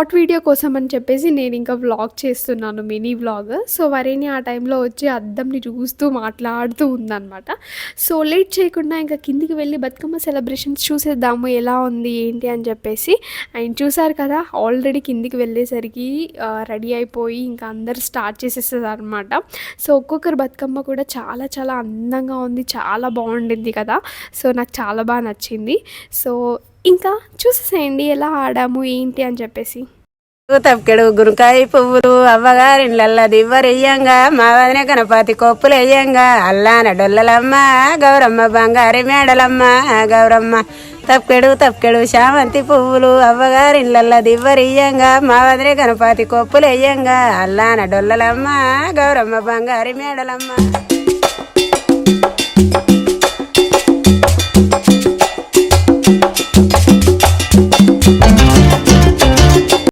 Short video కోసం అని చెప్పేసి నేను ఇంకా వ్లాగ్ చేస్తున్నాను, మినీ వ్లాగ్. సో వరేణి ఆ టైంలో వచ్చి అద్దంని చూస్తూ మాట్లాడుతూ ఉందనమాట. సో లేట్ చేయకుండా ఇంకా కిందికి వెళ్ళి బతుకమ్మ సెలబ్రేషన్స్ చూసేద్దాము ఎలా ఉంది ఏంటి అని చెప్పేసి. అండ్ చూసారు కదా ఆల్రెడీ కిందికి వెళ్ళేసరికి రెడీ అయిపోయి ఇంకా అందరు స్టార్ట్ చేసేస్తారు అనమాట. సో ఒక్కొక్కరు బతుకమ్మ కూడా చాలా చాలా అందంగా ఉంది, చాలా బాగుండింది కదా. సో నాకు చాలా బాగా నచ్చింది. సో ఇంకా చూసేసేయండి ఎలా ఆడాము ఏంటి అని చెప్పేసి. తప్కెడు గురుకాయ పువ్వులు అవ్వగారిళ్ళల్లా దివ్వరెయ్యంగా మా వదిన గణపతి కొప్పులు వెయ్యంగా అల్లాన డొల్లలమ్మ గౌరమ్మ బంగారి మేడలమ్మ గౌరమ్మ. తప్కెడు శామంతి పువ్వులు అవ్వగారిళ్ళల్లా దివ్వరెయ్యంగా మా వదిన గణపతి కొప్పులు వెయ్యంగా అల్లాన డొల్లలమ్మ గౌరమ్మ బంగారి మేడలమ్మ.